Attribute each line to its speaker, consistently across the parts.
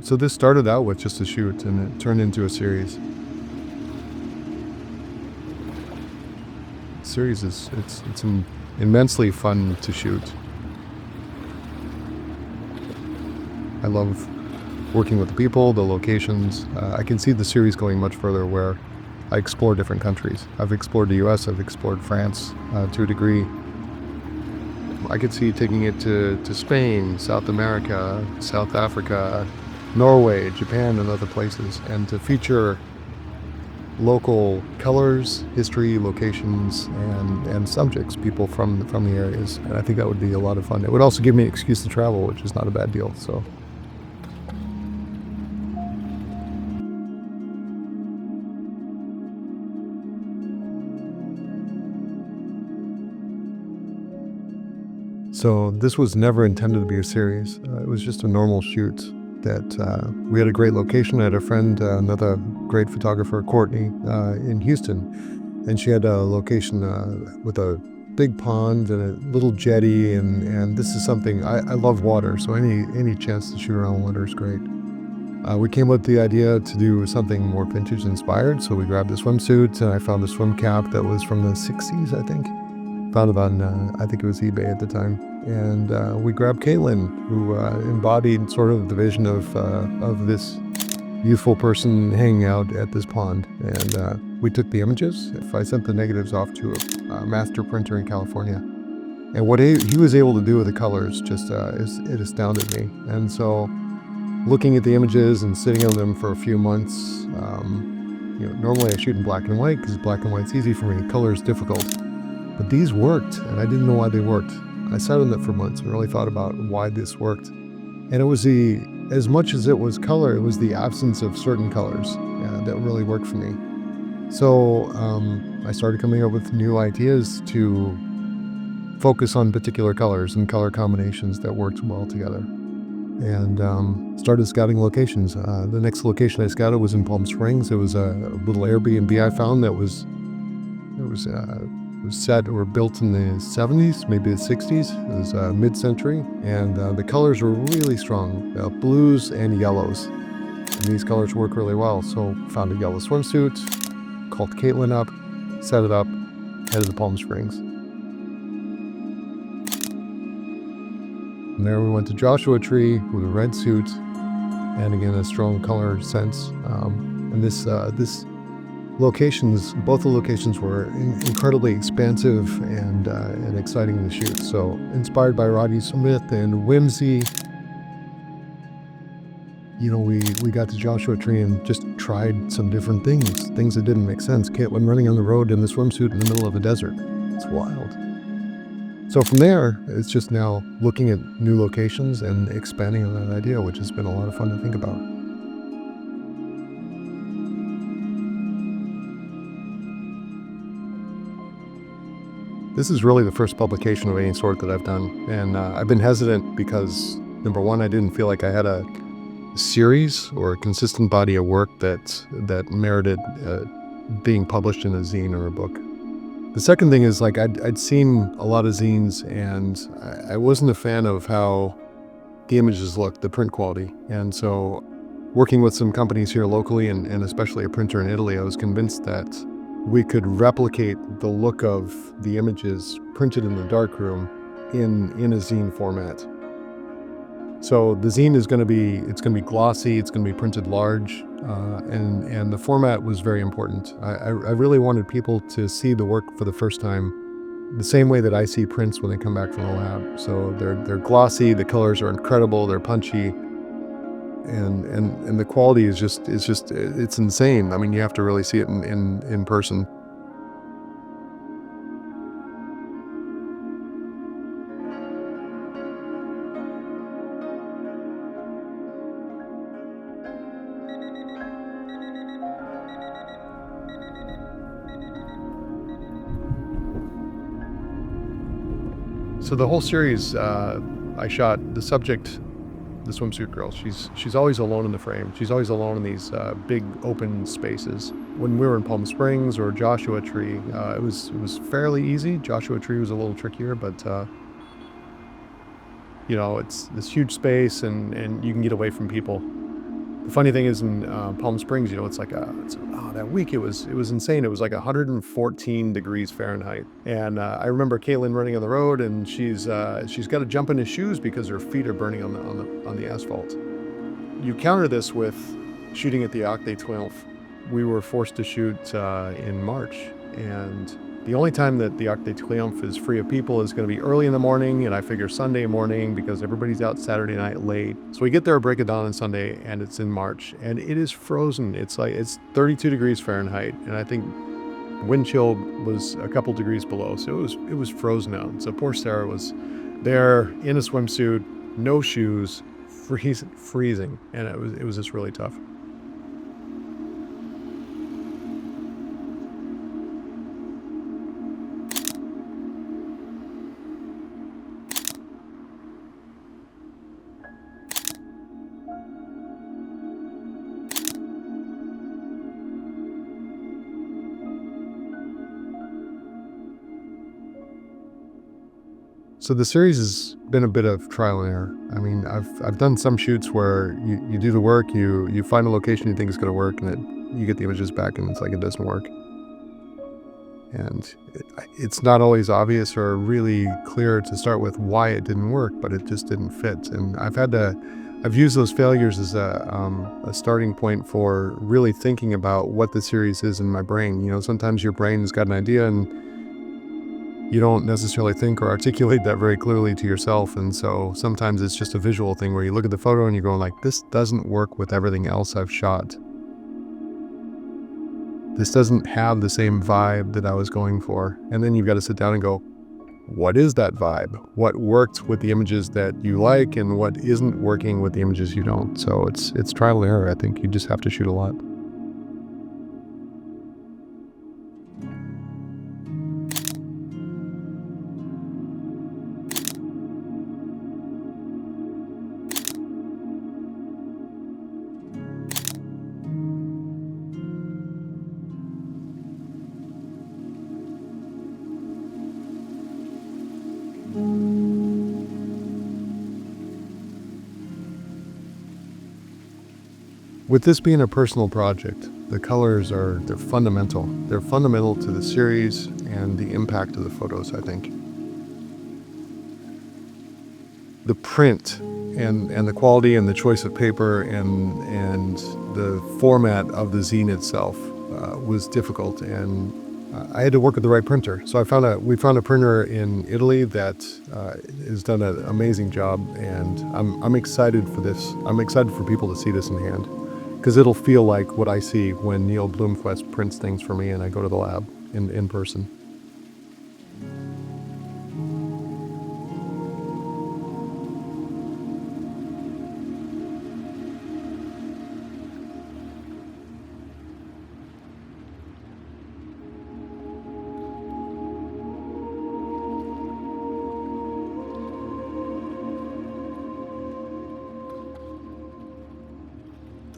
Speaker 1: So this started out with just a shoot, and it turned into a series. Series is it's immensely fun to shoot. I love working with the people, the locations. I can see the series going much further where I explore different countries. I've explored the US, I've explored France to a degree. I could see taking it to Spain, South America, South Africa, Norway, Japan, and other places, and to feature local colors, history, locations, and subjects, people from the areas. And I think that would be a lot of fun. It would also give me an excuse to travel, which is not a bad deal. So this was never intended to be a series. It was just a normal shoot that we had a great location. I had a friend, another great photographer, Courtney, in Houston, and she had a location with a big pond and a little jetty, and this is something, I love water, so any chance to shoot around water is great. We came up with the idea to do something more vintage inspired, so we grabbed a swimsuit, and I found a swim cap that was from the 60s, I think. Found it on, I think it was eBay at the time. And we grabbed Caitlin, who embodied sort of the vision of this youthful person hanging out at this pond. And we took the images. I sent the negatives off to a master printer in California. And what he was able to do with the colors just, it astounded me. And so looking at the images and sitting on them for a few months, normally I shoot in black and white because black and white's easy for me. Color is difficult. But these worked, and I didn't know why they worked. I sat on it for months and really thought about why this worked. And it was as much as it was color, it was the absence of certain colors that really worked for me. So I started coming up with new ideas to focus on particular colors and color combinations that worked well together. And started scouting locations. The next location I scouted was in Palm Springs. It was a little Airbnb I found that was set or built in the 70s, maybe the 60s. It was mid-century, and the colors were really strong, blues and yellows. And these colors work really well. So found a yellow swimsuit, called Caitlin up, set it up, headed to Palm Springs. From there we went to Joshua Tree with a red suit, and again a strong color sense. And both the locations were incredibly expansive and exciting to shoot. So inspired by Roddy Smith and whimsy, we got to Joshua Tree and just tried some different things that didn't make sense. Caitlin running on the road in the swimsuit in the middle of a desert. It's wild. So from there, it's just now looking at new locations and expanding on that idea, which has been a lot of fun to think about. This is really the first publication of any sort that I've done, and I've been hesitant because, number one, I didn't feel like I had a series or a consistent body of work that merited being published in a zine or a book. The second thing is, I'd seen a lot of zines, and I wasn't a fan of how the images looked, the print quality. And so working with some companies here locally, and especially a printer in Italy, I was convinced that we could replicate the look of the images printed in the darkroom in a zine format. So the zine is going to be glossy, it's going to be printed large, and the format was very important. I really wanted people to see the work for the first time the same way that I see prints when they come back from the lab. So they're glossy, the colors are incredible, they're punchy, and the quality is it's insane. I mean, you have to really see it in person. So the whole series, I shot the subject, the swimsuit girl. She's always alone in the frame. She's always alone in these big open spaces. When we were in Palm Springs or Joshua Tree, it was fairly easy. Joshua Tree was a little trickier, but it's this huge space, and you can get away from people. The funny thing is in Palm Springs, it's like that week it was insane. It was like 114 degrees Fahrenheit, and I remember Caitlin running on the road, and she's got to jump into shoes because her feet are burning on the asphalt. You counter this with shooting at the Arc de Triomphe. We were forced to shoot in March, and the only time that the Arc de Triomphe is free of people is going to be early in the morning, and I figure Sunday morning because everybody's out Saturday night late. So we get there at break of dawn on Sunday, and it's in March, and it is frozen. It's 32 degrees Fahrenheit, and I think wind chill was a couple degrees below, so it was frozen out. So poor Sarah was there in a swimsuit, no shoes, freezing, and it was just really tough. So the series has been a bit of trial and error. I mean, I've done some shoots where you do the work, you find a location you think is going to work, and you get the images back, and it's like it doesn't work. And it's not always obvious or really clear to start with why it didn't work, but it just didn't fit. And I've used those failures as a starting point for really thinking about what the series is in my brain. Sometimes your brain has got an idea and you don't necessarily think or articulate that very clearly to yourself. And so sometimes it's just a visual thing where you look at the photo and you're going like, this doesn't work with everything else I've shot. This doesn't have the same vibe that I was going for. And then you've got to sit down and go, what is that vibe? What worked with the images that you like and what isn't working with the images you don't? So it's trial and error. I think you just have to shoot a lot. With this being a personal project, the colors they're fundamental. They're fundamental to the series and the impact of the photos, I think. The print and the quality and the choice of paper and the format of the zine itself was difficult, and I had to work with the right printer. So we found a printer in Italy that has done an amazing job, and I'm excited for this. I'm excited for people to see this in hand, because it'll feel like what I see when Neil Blomquist prints things for me and I go to the lab in person.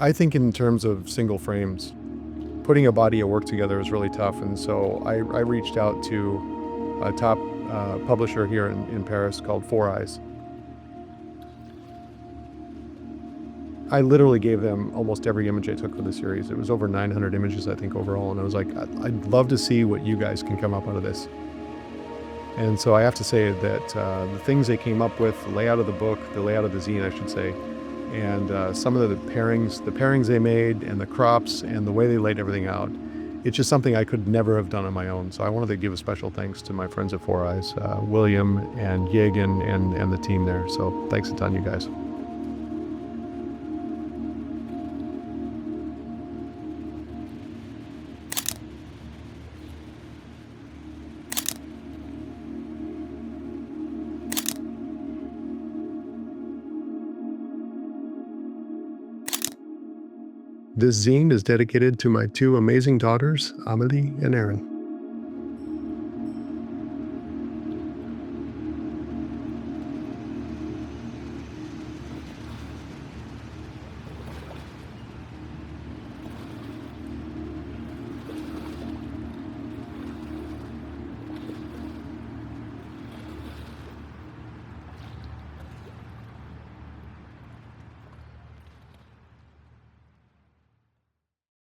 Speaker 1: I think in terms of single frames, putting a body of work together is really tough, and so I reached out to a top publisher here in Paris called Fehres. I literally gave them almost every image I took for the series. It was over 900 images, I think, overall, and I was like, I'd love to see what you guys can come up out of this. And so I have to say that the things they came up with, the layout of the book, the layout of the zine, I should say, and some of the pairings they made, and the crops, and the way they laid everything out, it's just something I could never have done on my own. So I wanted to give a special thanks to my friends at Four Eyes, William and Yegan and the team there. So thanks a ton, you guys. This zine is dedicated to my two amazing daughters, Amelie and Erin.